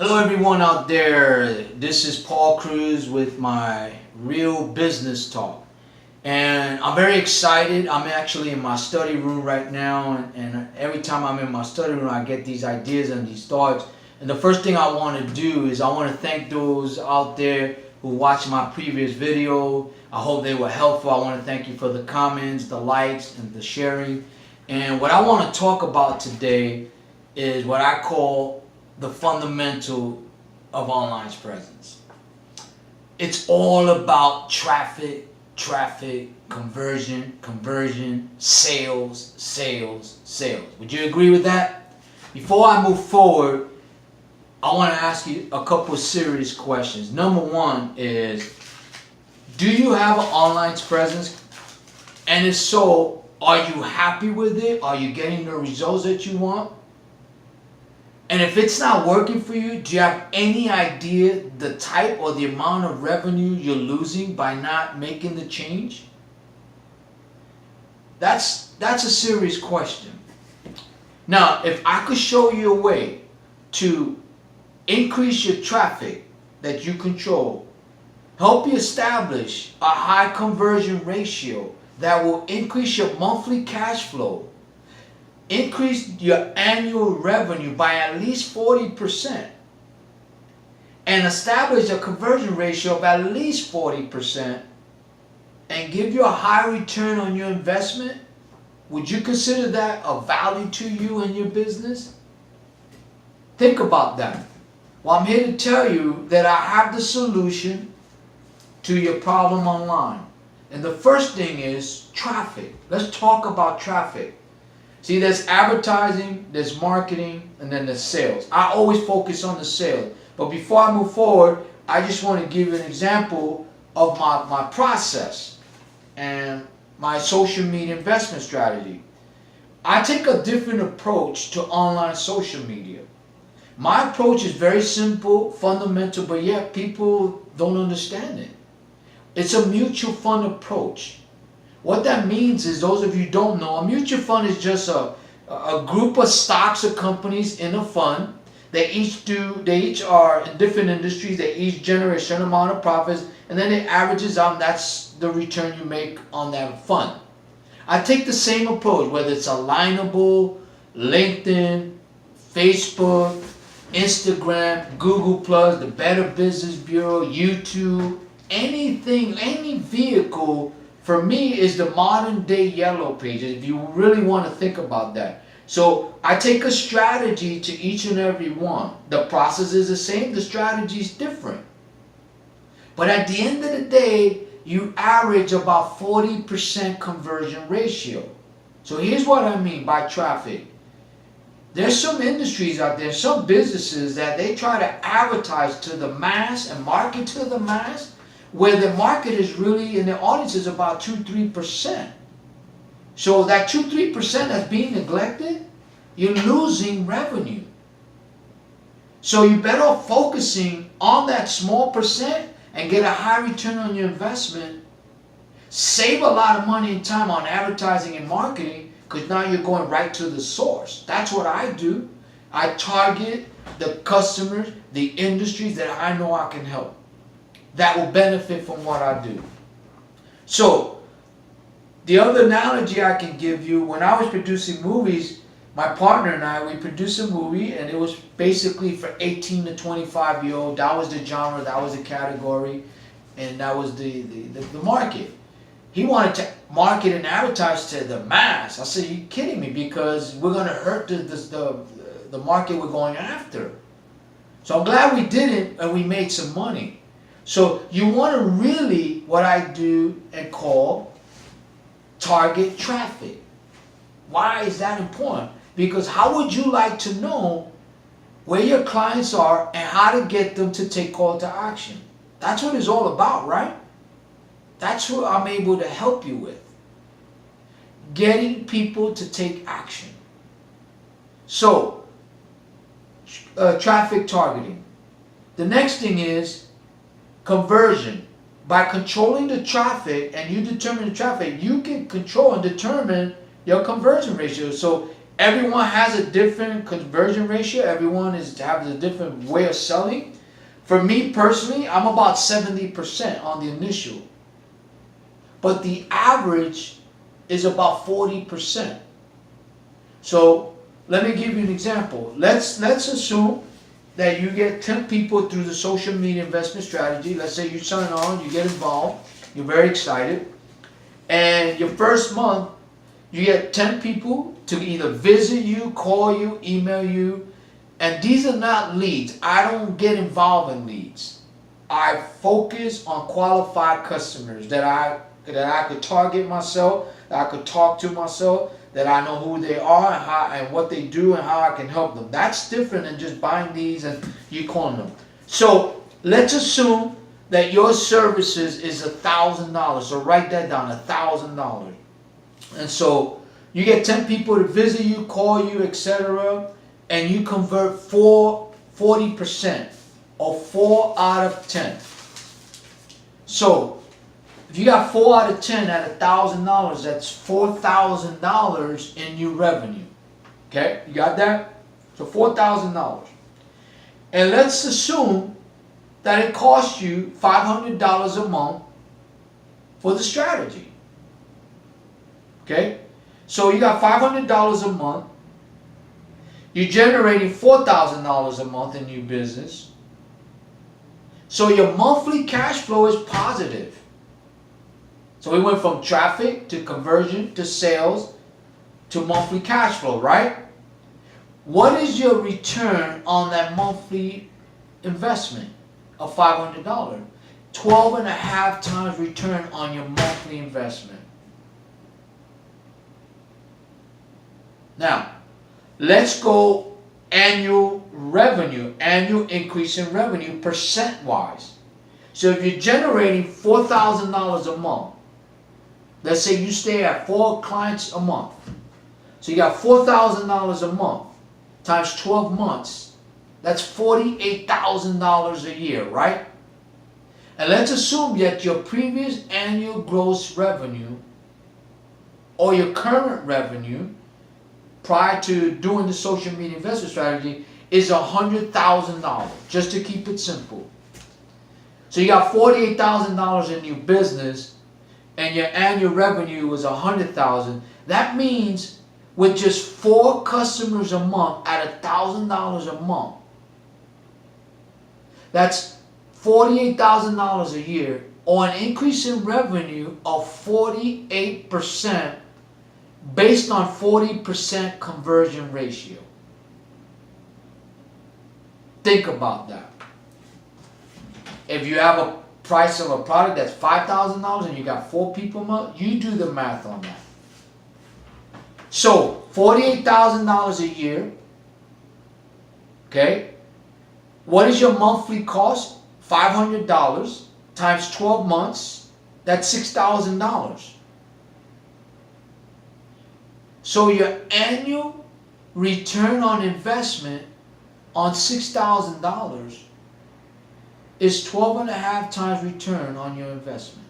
Hello everyone out there, this is Paul Cruz with my Real Business Talk. And I'm very excited. I'm actually in my study room right now, and every time I'm in my study room I get these ideas and these thoughts. And the first thing I want to do is I want to thank those out there who watched my previous video. I hope they were helpful. I want to thank you for the comments, the likes, and the sharing. And what I want to talk about today is what I call the fundamental of online presence. It's all about traffic, conversion, sales, sales. Would you agree with that? Before I move forward, I want to ask you a couple of serious questions. Number one is, do you have an online presence? And if so, are you happy with it? Are you getting the results that you want? And if it's not working for you, do you have any idea the type or the amount of revenue you're losing by not making the change? That's a serious question. Now, if I could show you a way to increase your traffic that you control, help you establish a high conversion ratio that will increase your monthly cash flow, increase your annual revenue by at least 40%, and establish a conversion ratio of at least 40%, and give you a high return on your investment, would you consider that of value to you and your business? Think about that. Well, I'm here to tell you that I have the solution to your problem online. And the first thing is traffic. Let's talk about traffic. See, there's advertising, there's marketing, and then there's sales. I always focus on the sales. But before I move forward, I just want to give you an example of my process and my social media investment strategy. I take a different approach to online social media. My approach is very simple, fundamental, but yet people don't understand it. It's a mutual fund approach. What that means is, those of you who don't know, a mutual fund is just a group of stocks or companies in a fund. They each are in different industries. They each generate a certain amount of profits, and then it averages out, and that's the return you make on that fund. I take the same approach, whether it's Alignable, LinkedIn, Facebook, Instagram, Google+, the Better Business Bureau, YouTube, anything, any vehicle. For me, is the modern day Yellow Pages, if you really want to think about that. So I take a strategy to each and every one. The process is the same, the strategy is different. But at the end of the day, you average about 40% conversion ratio. So here's what I mean by traffic. There's some industries out there, some businesses, that they try to advertise to the mass and market to the mass, where the market is really, and the audience is about 2-3%. So that 2-3% that's being neglected, you're losing revenue. So you're better off focusing on that small percent and get a high return on your investment. Save a lot of money and time on advertising and marketing, because now you're going right to the source. That's what I do. I target the customers, the industries that I know I can help, that will benefit from what I do. So, the other analogy I can give you, when I was producing movies, my partner and I, we produced a movie, and it was basically for 18 to 25-year-old. That was the genre, that was the category, and that was the market. He wanted to market and advertise to the mass. I said, you kidding me? Because we're going to hurt the market we're going after. So I'm glad we didn't, and we made some money. So you want to really, what I do and call, target traffic. Why is that important? Because how would you like to know where your clients are and how to get them to take call to action? That's what it's all about, right? That's what I'm able to help you with. Getting people to take action. So, traffic targeting. The next thing is conversion. By controlling the traffic, and you determine the traffic, you can control and determine your conversion ratio. So everyone has a different conversion ratio. Everyone has a different way of selling. For me personally, I'm about 70% on the initial. But the average is about 40%. So let me give you an example. Let's assume that you get 10 people through the social media investment strategy. Let's say you sign on, you get involved, you're very excited, and your first month you get 10 people to either visit you, call you, email you, and these are not leads. I don't get involved in leads. I focus on qualified customers that I could target myself, that I could talk to myself, that I know who they are and how and what they do and how I can help them. That's different than just buying these and you calling them. So let's assume that your services is $1,000. So write that down, $1,000. And so you get 10 people to visit you, call you, etc., and you convert 40% or 4 out of 10. So if you got 4 out of 10 at $1,000, that's $4,000 in new revenue. Okay, you got that? So $4,000. And let's assume that it costs you $500 a month for the strategy. Okay, so you got $500 a month. You're generating $4,000 a month in new business. So your monthly cash flow is positive. So we went from traffic to conversion to sales to monthly cash flow, right? What is your return on that monthly investment of $500? 12.5 times return on your monthly investment. Now, let's go annual revenue, annual increase in revenue percent-wise. So if you're generating $4,000 a month, let's say you stay at 4 clients a month. So you got $4,000 a month times 12 months. That's $48,000 a year, right? And let's assume that your previous annual gross revenue or your current revenue prior to doing the social media investment strategy is $100,000, just to keep it simple. So you got $48,000 in new business and your annual revenue was $100,000. That means with just 4 customers a month at $1,000 a month, that's $48,000 a year, or an increase in revenue of 48% based on 40% conversion ratio. Think about that. If you have a price of a product that's $5,000 and you got 4 people a month, you do the math on that. So $48,000 a year. Okay. What is your monthly cost? $500 times 12 months. That's $6,000. So your annual return on investment on $6,000 is 12.5 times return on your investment.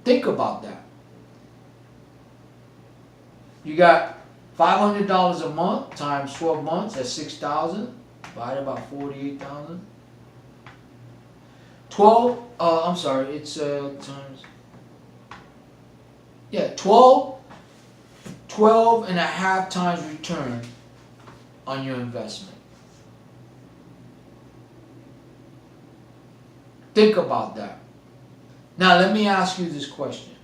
Think about that. You got $500 a month times 12 months, that's $6,000, divided by 48,000. 12, I'm sorry, it's times, yeah, 12.5 times return on your investment. Think about that. Now let me ask you this question.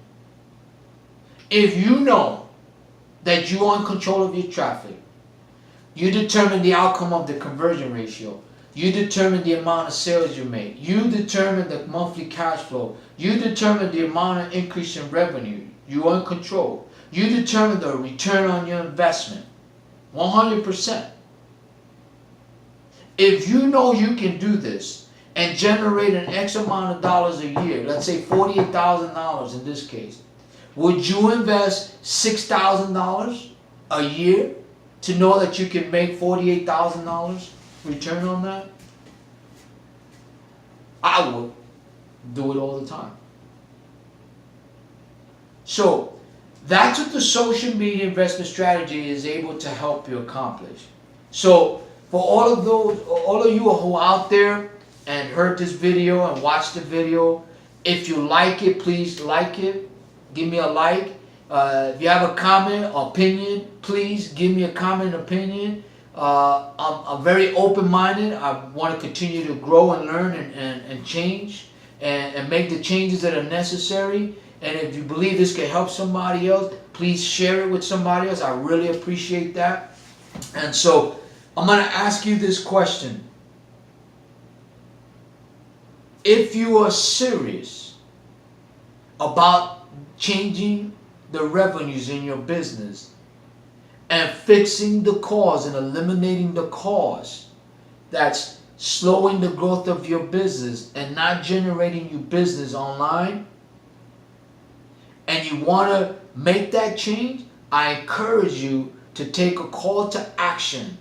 If you know that you are in control of your traffic, you determine the outcome of the conversion ratio, you determine the amount of sales you make, you determine the monthly cash flow, you determine the amount of increase in revenue, you are in control. You determine the return on your investment, 100%. If you know you can do this and generate an X amount of dollars a year, let's say $48,000 in this case, would you invest $6,000 a year to know that you can make $48,000 return on that? I would do it all the time. So That's what the social media investment strategy is able to help you accomplish. So for all of you who are out there and heard this video and watched the video, if you like it, please like it. Give me a like. If you have a comment or opinion, please give me a comment and opinion. I'm very open-minded. I want to continue to grow and learn and change and make the changes that are necessary. And if you believe this can help somebody else, please share it with somebody else. I really appreciate that. And so I'm going to ask you this question. If you are serious about changing the revenues in your business and fixing the cause and eliminating the cause that's slowing the growth of your business and not generating you business online, and you want to make that change, I encourage you to take a call to action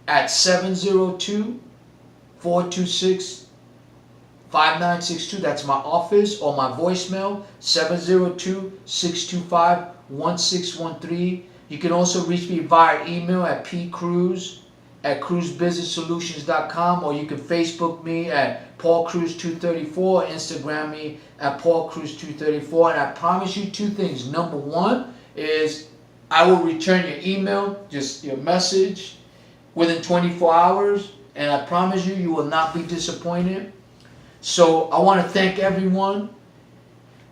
at 702-426-5962. That's my office, or my voicemail, 702-625-1613. You can also reach me via email at pcruz@cruzbusinesssolutions.com, or you can Facebook me at paulcruz234, Instagram me at paulcruz234. And I promise you two things. Number one is I will return your email, just your message, within 24 hours, and I promise you, you will not be disappointed. So I want to thank everyone.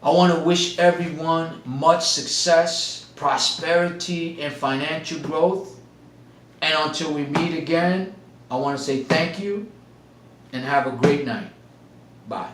I want to wish everyone much success, prosperity, and financial growth. And until we meet again, I want to say thank you and have a great night. Bye.